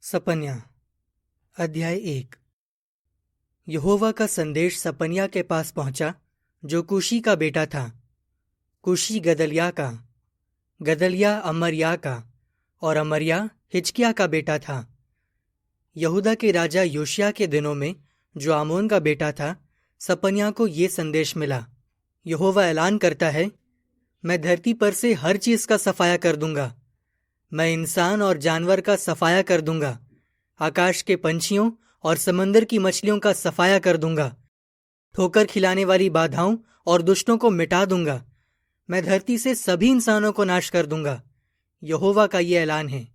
सपन्या अध्याय 1। यहोवा का संदेश सपन्या के पास पहुंचा, जो कुशी का बेटा था। कुशी गदलिया का, गदलिया अमर्या का, और अमर्या हिजकिय्याह का बेटा था। यहूदा के राजा योशिय्याह के दिनों में, जो आमोन का बेटा था, सपन्या को ये संदेश मिला। यहोवा ऐलान करता है, मैं धरती पर से हर चीज का सफाया कर दूंगा। मैं इंसान और जानवर का सफाया कर दूंगा। आकाश के पंछियों और समंदर की मछलियों का सफाया कर दूंगा। ठोकर खिलाने वाली बाधाओं और दुष्टों को मिटा दूंगा। मैं धरती से सभी इंसानों को नाश कर दूंगा। यहोवा का ये ऐलान है।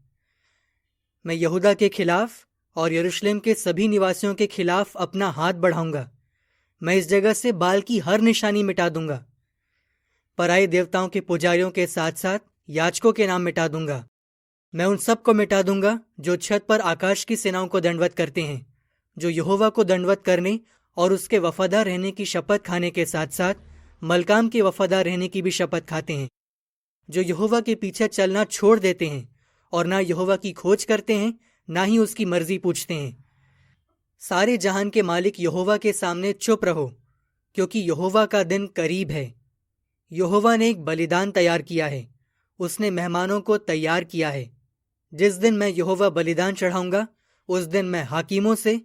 मैं यहूदा के खिलाफ और यरूशलेम के सभी निवासियों के खिलाफ अपना हाथ बढ़ाऊंगा। मैं इस जगह से बाल की हर निशानी मिटा दूंगा। पराये देवताओं के पुजारियों के साथ साथ याजकों के नाम मिटा दूंगा। मैं उन सब को मिटा दूंगा जो छत पर आकाश की सेनाओं को दंडवत करते हैं, जो यहोवा को दंडवत करने और उसके वफादार रहने की शपथ खाने के साथ साथ मलकाम के वफादार रहने की भी शपथ खाते हैं, जो यहोवा के पीछे चलना छोड़ देते हैं और ना यहोवा की खोज करते हैं, ना ही उसकी मर्जी पूछते हैं। सारे जहान के मालिक यहोवा के सामने चुप रहो, क्योंकि यहोवा का दिन करीब है। यहोवा ने एक बलिदान तैयार किया है। उसने मेहमानों को तैयार किया है। जिस दिन मैं यहोवा बलिदान चढ़ाऊंगा, उस दिन मैं हाकिमों से,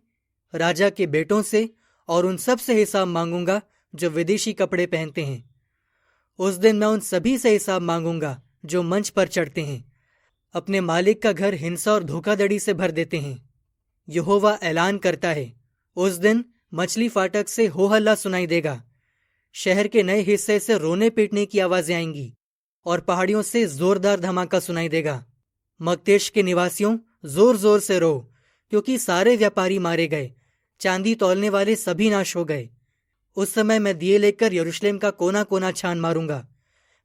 राजा के बेटों से और उन सब से हिसाब मांगूंगा जो विदेशी कपड़े पहनते हैं। उस दिन मैं उन सभी से हिसाब मांगूंगा जो मंच पर चढ़ते हैं, अपने मालिक का घर हिंसा और धोखाधड़ी से भर देते हैं। यहोवा ऐलान करता है, उस दिन मछली फाटक से हो हल्ला सुनाई देगा। शहर के नए हिस्से से रोने पीटने की आवाजें आएंगी और पहाड़ियों से जोरदार धमाका सुनाई देगा। मकतेश के निवासियों, जोर जोर से रो, क्योंकि सारे व्यापारी मारे गए। चांदी तौलने वाले सभी नाश हो गए। उस समय मैं दिए लेकर यरूशलेम का कोना कोना छान मारूंगा।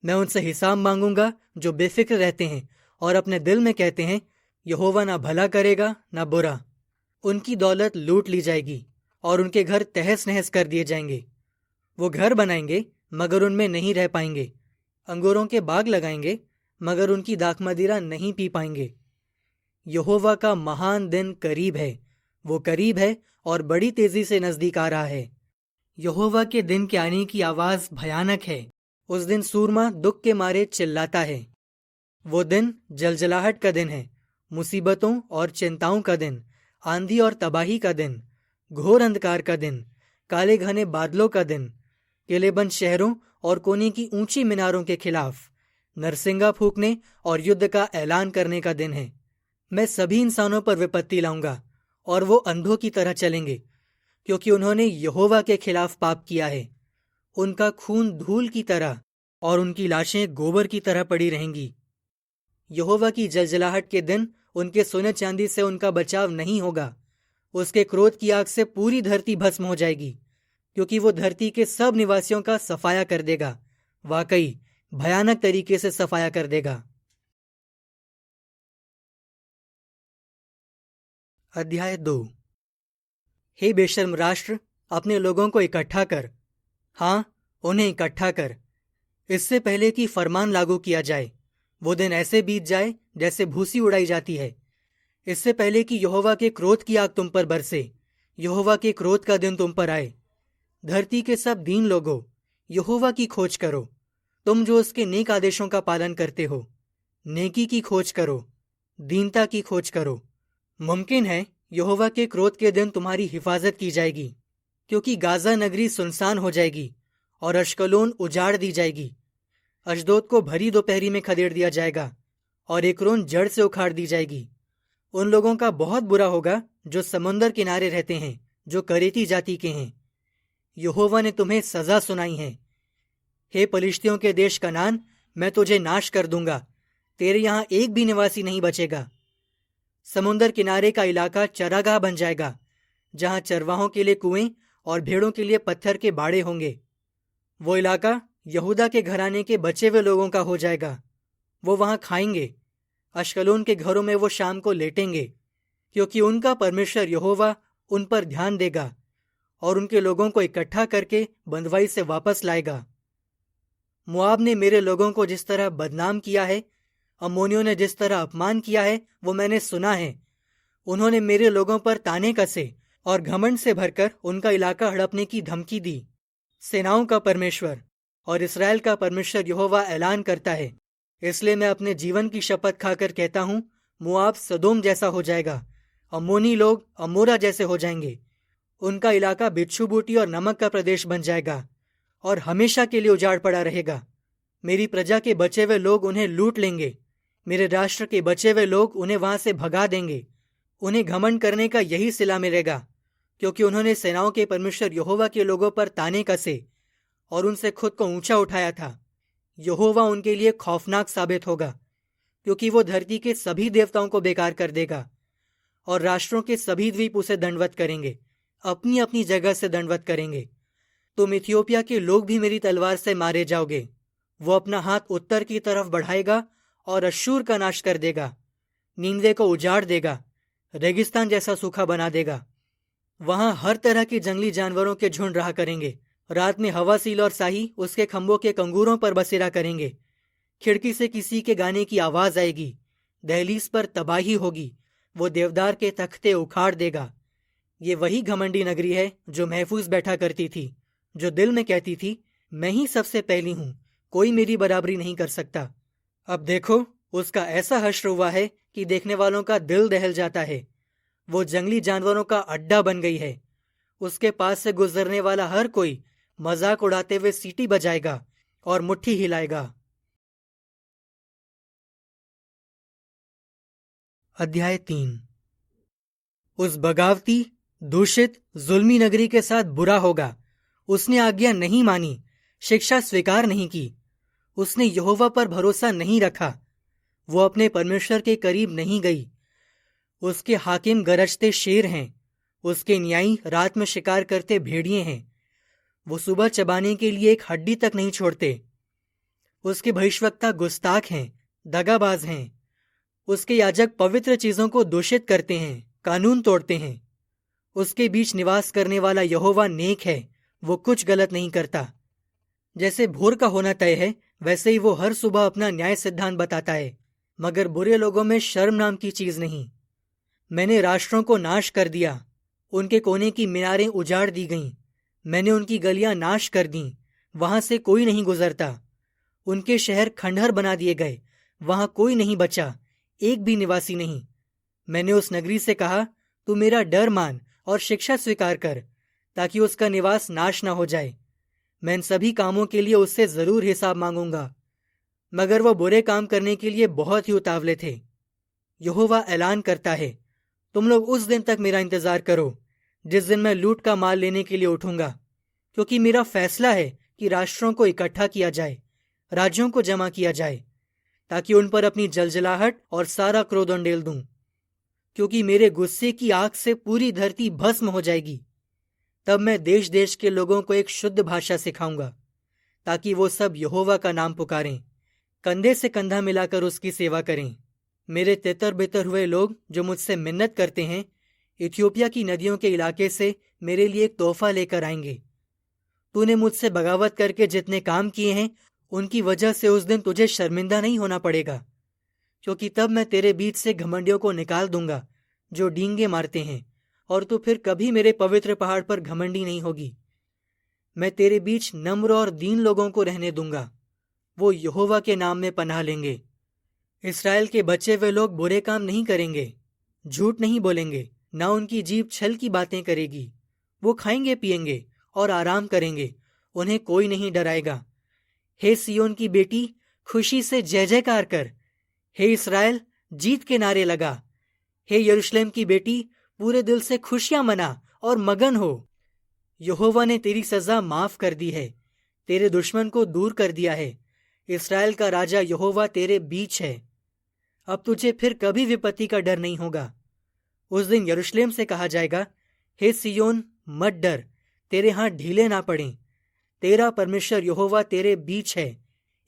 मैं उनसे हिसाब मांगूंगा जो बेफिक्र रहते हैं और अपने दिल में कहते हैं, यहोवा ना भला करेगा ना बुरा। उनकी दौलत लूट ली जाएगी और उनके घर तहस नहस कर दिए जाएंगे। वो घर बनाएंगे मगर उनमें नहीं रह पाएंगे। अंगूरों के बाग लगाएंगे मगर उनकी दाख मदिरा नहीं पी पाएंगे। यहोवा का महान दिन करीब है। वो करीब है और बड़ी तेजी से नजदीक आ रहा है। यहोवा के दिन के आने की आवाज भयानक है। उस दिन सूरमा दुख के मारे चिल्लाता है। वो दिन जलजलाहट का दिन है, मुसीबतों और चिंताओं का दिन, आंधी और तबाही का दिन, घोर अंधकार का दिन, काले घने बादलों का दिन, किलेबंद शहरों और कोने की ऊंची मीनारों के खिलाफ नरसिंगा फूंकने और युद्ध का ऐलान करने का दिन है। मैं सभी इंसानों पर विपत्ति लाऊंगा और वो अंधों की तरह चलेंगे, क्योंकि उन्होंने यहोवा के खिलाफ पाप किया है। उनका खून धूल की तरह और उनकी लाशें गोबर की तरह पड़ी रहेंगी। यहोवा की जलजलाहट के दिन उनके सोने चांदी से उनका बचाव नहीं होगा। उसके क्रोध की आग से पूरी धरती भस्म हो जाएगी, क्योंकि वो धरती के सब निवासियों का सफाया कर देगा। वाकई भयानक तरीके से सफाया कर देगा। अध्याय 2। हे बेशर्म राष्ट्र, अपने लोगों को इकट्ठा कर। हाँ, उन्हें इकट्ठा कर, इससे पहले कि फरमान लागू किया जाए। वो दिन ऐसे बीत जाए जैसे भूसी उड़ाई जाती है। इससे पहले कि यहोवा के क्रोध की आग तुम पर बरसे, यहोवा के क्रोध का दिन तुम पर आए। धरती के सब दीन लोगों, यहोवा की खोज करो। तुम जो उसके नेक आदेशों का पालन करते हो, नेकी की खोज करो, दीनता की खोज करो। मुमकिन है यहोवा के क्रोध के दिन तुम्हारी हिफाजत की जाएगी, क्योंकि गाजा नगरी सुनसान हो जाएगी और अश्कलोन उजाड़ दी जाएगी। अशदोद को भरी दोपहरी में खदेड़ दिया जाएगा और एक्रोन जड़ से उखाड़ दी जाएगी। उन लोगों का बहुत बुरा होगा जो समुंदर किनारे रहते हैं, जो करेती जाति के हैं। यहोवा ने तुम्हें सजा सुनाई है। हे पलिश्तियों के देश कनान, मैं तुझे नाश कर दूंगा। तेरे यहां एक भी निवासी नहीं बचेगा। समुंदर किनारे का इलाका चरागाह बन जाएगा, जहां चरवाहों के लिए कुएं और भेड़ों के लिए पत्थर के बाड़े होंगे। वो इलाका यहूदा के घराने के बचे हुए लोगों का हो जाएगा। वो वहां खाएंगे। अश्कलोन के घरों में वो शाम को लेटेंगे, क्योंकि उनका परमेश्वर यहोवा उन पर ध्यान देगा और उनके लोगों को इकट्ठा करके बंधुआई से वापस लाएगा। मुआब ने मेरे लोगों को जिस तरह बदनाम किया है, अम्मोनियों ने जिस तरह अपमान किया है, वो मैंने सुना है। उन्होंने मेरे लोगों पर ताने कसे और घमंड से भरकर उनका इलाका हड़पने की धमकी दी। सेनाओं का परमेश्वर और इस्राएल का परमेश्वर यहोवा ऐलान करता है, इसलिए मैं अपने जीवन की शपथ खाकर कहता हूँ, मोआब सदोम जैसा हो जाएगा, अम्मोनी लोग अमोरा जैसे हो जाएंगे। उनका इलाका बिच्छू बूटी और नमक का प्रदेश बन जाएगा और हमेशा के लिए उजाड़ पड़ा रहेगा। मेरी प्रजा के बचे हुए लोग उन्हें लूट लेंगे, मेरे राष्ट्र के बचे हुए लोग उन्हें वहां से भगा देंगे। उन्हें घमंड करने का यही सिला मिलेगा, क्योंकि उन्होंने सेनाओं के परमेश्वर यहोवा के लोगों पर ताने कसे और उनसे खुद को ऊंचा उठाया था। यहोवा उनके लिए खौफनाक साबित होगा, क्योंकि वो धरती के सभी देवताओं को बेकार कर देगा और राष्ट्रों के सभी द्वीप उसे दंडवत करेंगे, अपनी अपनी जगह से दंडवत करेंगे। तुम इथियोपिया के लोग भी मेरी तलवार से मारे जाओगे। वो अपना हाथ उत्तर की तरफ बढ़ाएगा और अश्शूर का नाश कर देगा, नींवे को उजाड़ देगा, रेगिस्तान जैसा सूखा बना देगा। वहां हर तरह के जंगली जानवरों के झुंड रहा करेंगे। रात में हवासील और साही उसके खंभों के कंगूरों पर बसेरा करेंगे। खिड़की से किसी के गाने की आवाज आएगी, दहलीज पर तबाही होगी, वो देवदार के तख्ते उखाड़ देगा। ये वही घमंडी नगरी है जो महफूज बैठा करती थी, जो दिल में कहती थी, मैं ही सबसे पहली हूं, कोई मेरी बराबरी नहीं कर सकता। अब देखो, उसका ऐसा हश्र हुआ है कि देखने वालों का दिल दहल जाता है। वो जंगली जानवरों का अड्डा बन गई है। उसके पास से गुजरने वाला हर कोई मजाक उड़ाते हुए सीटी बजाएगा और मुट्ठी हिलाएगा। अध्याय 3। उस बगावती, दूषित, जुल्मी नगरी के साथ बुरा होगा। उसने आज्ञा नहीं मानी, शिक्षा स्वीकार नहीं की, उसने यहोवा पर भरोसा नहीं रखा, वो अपने परमेश्वर के करीब नहीं गई। उसके हाकिम गरजते शेर हैं, उसके न्यायी रात में शिकार करते भेड़िए हैं। वो सुबह चबाने के लिए एक हड्डी तक नहीं छोड़ते। उसके भविष्यवक्ता गुस्ताख हैं, दगाबाज हैं। उसके याजक पवित्र चीजों को दूषित करते हैं, कानून तोड़ते हैं। उसके बीच निवास करने वाला यहोवा नेक है, वो कुछ गलत नहीं करता। जैसे भोर का होना तय है, वैसे ही वो हर सुबह अपना न्याय सिद्धांत बताता है, मगर बुरे लोगों में शर्म नाम की चीज नहीं। मैंने राष्ट्रों को नाश कर दिया, उनके कोने की मीनारें उजाड़ दी गईं। मैंने उनकी गलियां नाश कर दी, वहां से कोई नहीं गुजरता। उनके शहर खंडहर बना दिए गए, वहां कोई नहीं बचा, एक भी निवासी नहीं। मैंने उस नगरी से कहा, तू मेरा डर मान और शिक्षा स्वीकार कर, ताकि उसका निवास नाश न हो जाए। मैं इन सभी कामों के लिए उससे जरूर हिसाब मांगूंगा। मगर वो बुरे काम करने के लिए बहुत ही उतावले थे। यहोवा ऐलान करता है, तुम लोग उस दिन तक मेरा इंतजार करो जिस दिन मैं लूट का माल लेने के लिए उठूंगा, क्योंकि मेरा फैसला है कि राष्ट्रों को इकट्ठा किया जाए, राज्यों को जमा किया जाए, ताकि उन पर अपनी जलजलाहट और सारा क्रोध उंडेल दूं। क्योंकि मेरे गुस्से की आग से पूरी धरती भस्म हो जाएगी। तब मैं देश देश के लोगों को एक शुद्ध भाषा सिखाऊंगा, ताकि वो सब यहोवा का नाम पुकारें, कंधे से कंधा मिलाकर उसकी सेवा करें। मेरे तितर बितर हुए लोग जो मुझसे मिन्नत करते हैं, इथियोपिया की नदियों के इलाके से मेरे लिए एक तोहफा लेकर आएंगे। तूने मुझसे बगावत करके जितने काम किए हैं, उनकी वजह से उस दिन तुझे शर्मिंदा नहीं होना पड़ेगा, क्योंकि तब मैं तेरे बीच से घमंडियों को निकाल दूंगा जो डींगे मारते हैं, और तू फिर कभी मेरे पवित्र पहाड़ पर घमंडी नहीं होगी। मैं तेरे बीच नम्र और दीन लोगों को रहने दूंगा, वो यहोवा के नाम में पनाह लेंगे। इस्राएल के बचे हुए लोग बुरे काम नहीं करेंगे, झूठ नहीं बोलेंगे, ना उनकी जीभ छल की बातें करेगी। वो खाएंगे पिएंगे और आराम करेंगे, उन्हें कोई नहीं डराएगा। हे सियोन की बेटी, खुशी से जय जयकार कर। हे इस्राएल, जीत के नारे लगा। हे यरूशलेम की बेटी, पूरे दिल से खुशियां मना और मगन हो। यहोवा ने तेरी सजा माफ कर दी है, तेरे दुश्मन को दूर कर दिया है। इस्राएल का राजा यहोवा तेरे बीच है। अब तुझे फिर कभी विपत्ति का डर नहीं होगा। उस दिन यरूशलेम से कहा जाएगा, हे सियोन, मत डर, तेरे हाथ ढीले ना पड़ें। तेरा परमेश्वर यहोवा तेरे बीच है,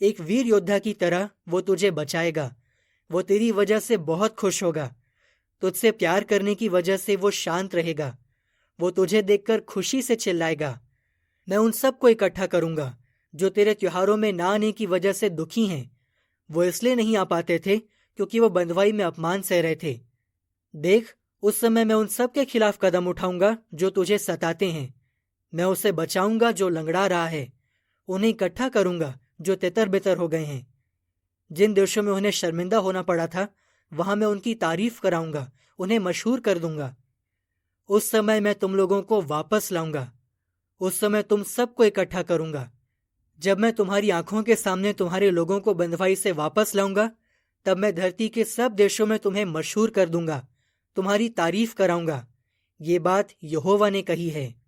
एक वीर योद्धा की तरह वो तुझे बचाएगा। वो तेरी वजह से बहुत खुश होगा, तुझसे प्यार करने की वजह से वो शांत रहेगा। वो तुझे देखकर खुशी से चिल्लाएगा। मैं उन सब को इकट्ठा करूंगा जो तेरे त्योहारों में ना आने की वजह से दुखी हैं। वो इसलिए नहीं आ पाते थे क्योंकि वो बंधुआई में अपमान सह रहे थे। देख, उस समय मैं उन सब के खिलाफ कदम उठाऊंगा जो तुझे सताते हैं। मैं उसे बचाऊंगा जो लंगड़ा रहा है, उन्हें इकट्ठा करूंगा जो तितर बितर हो गए हैं। जिन देशों में उन्हें शर्मिंदा होना पड़ा था, वहां मैं उनकी तारीफ कराऊंगा, उन्हें मशहूर कर दूंगा। उस समय मैं तुम लोगों को वापस लाऊंगा। उस समय तुम सबको इकट्ठा करूंगा। जब मैं तुम्हारी आंखों के सामने तुम्हारे लोगों को बंधुआई से वापस लाऊंगा, तब मैं धरती के सब देशों में तुम्हें मशहूर कर दूंगा, तुम्हारी तारीफ कराऊंगा। ये बात यहोवा ने कही है।